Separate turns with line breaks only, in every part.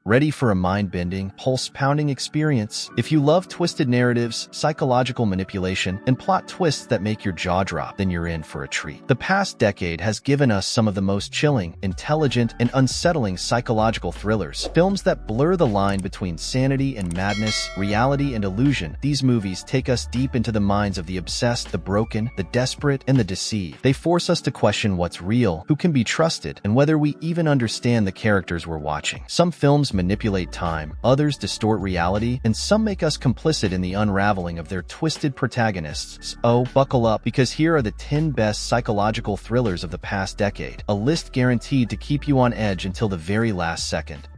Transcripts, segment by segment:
Ready for a mind-bending, pulse-pounding experience? If you love twisted narratives, psychological manipulation, and plot twists that make your jaw drop, then you're in for a treat. The past decade has given us some of the most chilling, intelligent, and unsettling psychological thrillers. Films that blur the line between sanity and madness, reality and illusion. These movies take us deep into the minds of the obsessed, the broken, the desperate, and the deceived. They force us to question what's real, who can be trusted, and whether we even understand the characters we're watching. Some films manipulate time, others distort reality, and some make us complicit in the unraveling of their twisted protagonists. Oh, buckle up, because here are the 10 best psychological thrillers of the past decade, a list guaranteed to keep you on edge until the very last second.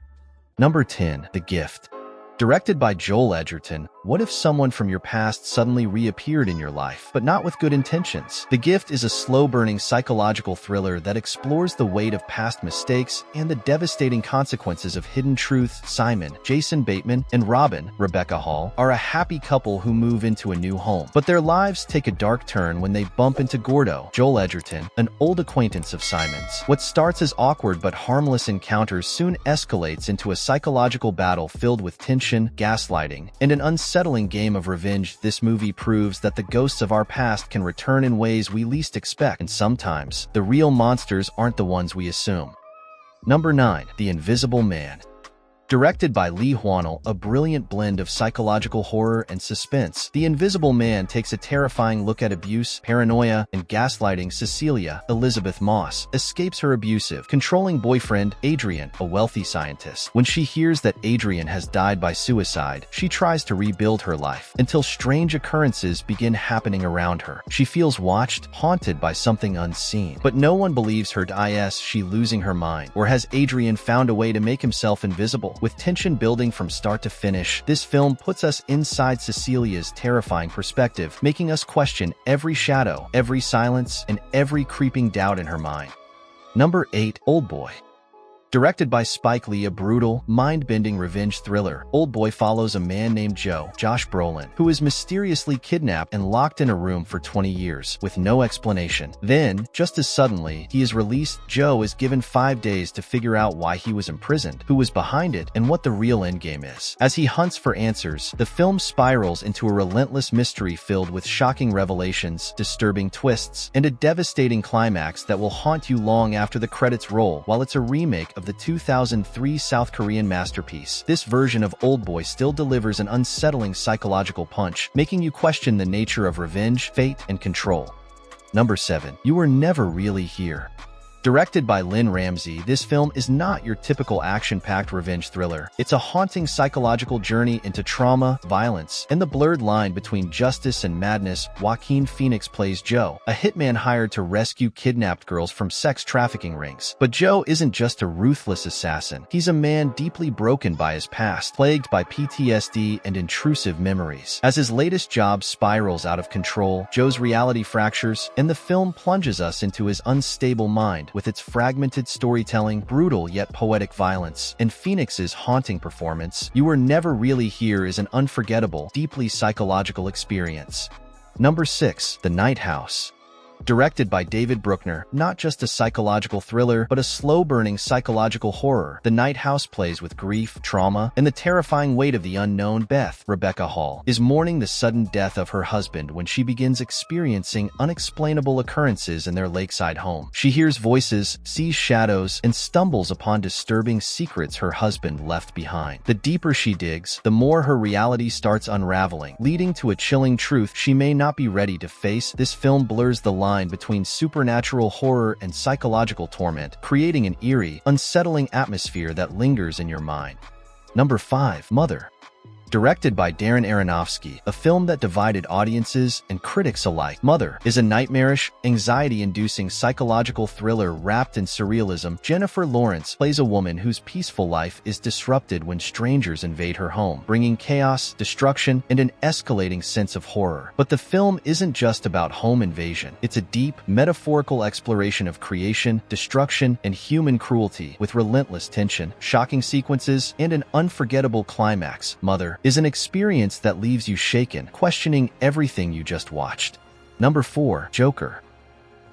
Number 10. The Gift. Directed by Joel Edgerton, what if someone from your past suddenly reappeared in your life, but not with good intentions? The Gift is a slow-burning psychological thriller that explores the weight of past mistakes and the devastating consequences of hidden truth. Simon, Jason Bateman, and Robin, Rebecca Hall, are a happy couple who move into a new home. But their lives take a dark turn when they bump into Gordo, Joel Edgerton, an old acquaintance of Simon's. What starts as awkward but harmless encounters soon escalates into a psychological battle filled with tension, gaslighting, and an unsettling game of revenge. This movie proves that the ghosts of our past can return in ways we least expect, and sometimes the real monsters aren't the ones we assume. Number 9. The Invisible Man. Directed by Lee Hwanel, a brilliant blend of psychological horror and suspense, The Invisible Man takes a terrifying look at abuse, paranoia, and gaslighting. Cecilia, Elizabeth Moss, escapes her abusive, controlling boyfriend, Adrian, a wealthy scientist. When she hears that Adrian has died by suicide, she tries to rebuild her life, until strange occurrences begin happening around her. She feels watched, haunted by something unseen. But no one believes her. Is she losing her mind? Or has Adrian found a way to make himself invisible? With tension building from start to finish, this film puts us inside Cecilia's terrifying perspective, making us question every shadow, every silence, and every creeping doubt in her mind. Number 8. Oldboy. Directed by Spike Lee, a brutal, mind-bending revenge thriller, Oldboy follows a man named Joe, Josh Brolin, who is mysteriously kidnapped and locked in a room for 20 years, with no explanation. Then, just as suddenly, he is released. Joe is given 5 days to figure out why he was imprisoned, who was behind it, and what the real endgame is. As he hunts for answers, the film spirals into a relentless mystery filled with shocking revelations, disturbing twists, and a devastating climax that will haunt you long after the credits roll. While it's a remake of the 2003 South Korean masterpiece, this version of Oldboy still delivers an unsettling psychological punch, making you question the nature of revenge, fate, and control. Number 7. You Were Never Really Here. Directed by Lynn Ramsey, this film is not your typical action-packed revenge thriller. It's a haunting psychological journey into trauma, violence, and the blurred line between justice and madness. Joaquin Phoenix plays Joe, a hitman hired to rescue kidnapped girls from sex trafficking rings. But Joe isn't just a ruthless assassin. He's a man deeply broken by his past, plagued by PTSD and intrusive memories. As his latest job spirals out of control, Joe's reality fractures, and the film plunges us into his unstable mind, with its fragmented storytelling, brutal yet poetic violence, and Phoenix's haunting performance. You Were Never Really Here is an unforgettable, deeply psychological experience. Number 6. The Lighthouse. Directed by David Bruckner, not just a psychological thriller, but a slow-burning psychological horror, The Lighthouse plays with grief, trauma, and the terrifying weight of the unknown. Beth, Rebecca Hall, is mourning the sudden death of her husband when she begins experiencing unexplainable occurrences in their lakeside home. She hears voices, sees shadows, and stumbles upon disturbing secrets her husband left behind. The deeper she digs, the more her reality starts unraveling, leading to a chilling truth she may not be ready to face. This film blurs the line between supernatural horror and psychological torment, creating an eerie, unsettling atmosphere that lingers in your mind. Number 5. Mother. Directed by Darren Aronofsky, a film that divided audiences and critics alike, Mother is a nightmarish, anxiety-inducing psychological thriller wrapped in surrealism. Jennifer Lawrence plays a woman whose peaceful life is disrupted when strangers invade her home, bringing chaos, destruction, and an escalating sense of horror. But the film isn't just about home invasion. It's a deep, metaphorical exploration of creation, destruction, and human cruelty, with relentless tension, shocking sequences, and an unforgettable climax. Mother is an experience that leaves you shaken, questioning everything you just watched. Number 4. Joker.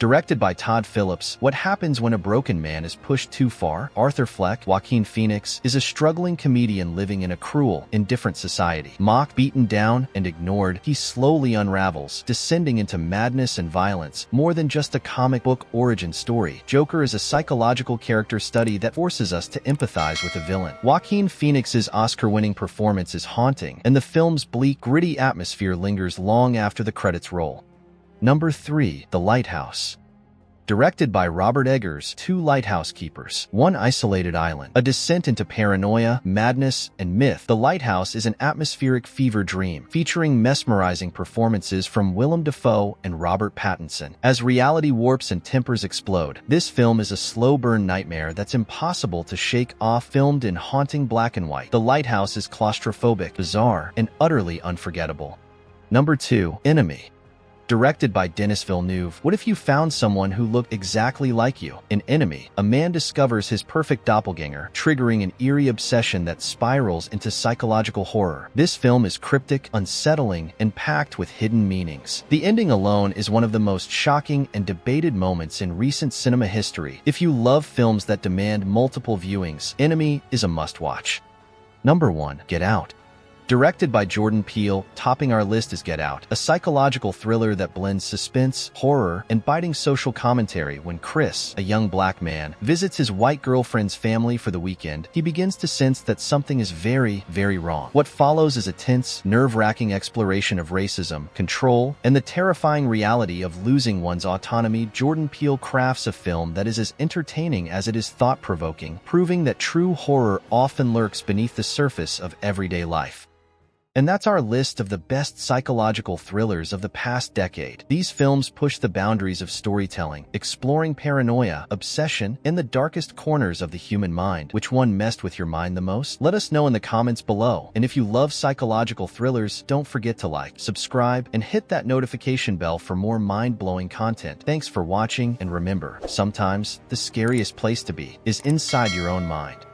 Directed by Todd Phillips, what happens when a broken man is pushed too far? Arthur Fleck, Joaquin Phoenix, is a struggling comedian living in a cruel, indifferent society. Mocked, beaten down, and ignored, he slowly unravels, descending into madness and violence. More than just a comic book origin story, Joker is a psychological character study that forces us to empathize with a villain. Joaquin Phoenix's Oscar-winning performance is haunting, and the film's bleak, gritty atmosphere lingers long after the credits roll. Number 3. The Lighthouse. Directed by Robert Eggers, two lighthouse keepers, one isolated island, a descent into paranoia, madness, and myth. The Lighthouse is an atmospheric fever dream, featuring mesmerizing performances from Willem Dafoe and Robert Pattinson. As reality warps and tempers explode, this film is a slow-burn nightmare that's impossible to shake off. Filmed in haunting black and white, The Lighthouse is claustrophobic, bizarre, and utterly unforgettable. Number 2. Enemy. Directed by Denis Villeneuve, what if you found someone who looked exactly like you? In Enemy, a man discovers his perfect doppelganger, triggering an eerie obsession that spirals into psychological horror. This film is cryptic, unsettling, and packed with hidden meanings. The ending alone is one of the most shocking and debated moments in recent cinema history. If you love films that demand multiple viewings, Enemy is a must-watch. Number 1. Get Out. Directed by Jordan Peele, topping our list is Get Out, a psychological thriller that blends suspense, horror, and biting social commentary. When Chris, a young black man, visits his white girlfriend's family for the weekend, he begins to sense that something is very, very wrong. What follows is a tense, nerve-wracking exploration of racism, control, and the terrifying reality of losing one's autonomy. Jordan Peele crafts a film that is as entertaining as it is thought-provoking, proving that true horror often lurks beneath the surface of everyday life. And that's our list of the best psychological thrillers of the past decade. These films push the boundaries of storytelling, exploring paranoia, obsession, and the darkest corners of the human mind. Which one messed with your mind the most? Let us know in the comments below. And if you love psychological thrillers, don't forget to like, subscribe, and hit that notification bell for more mind-blowing content. Thanks for watching, and remember, sometimes the scariest place to be is inside your own mind.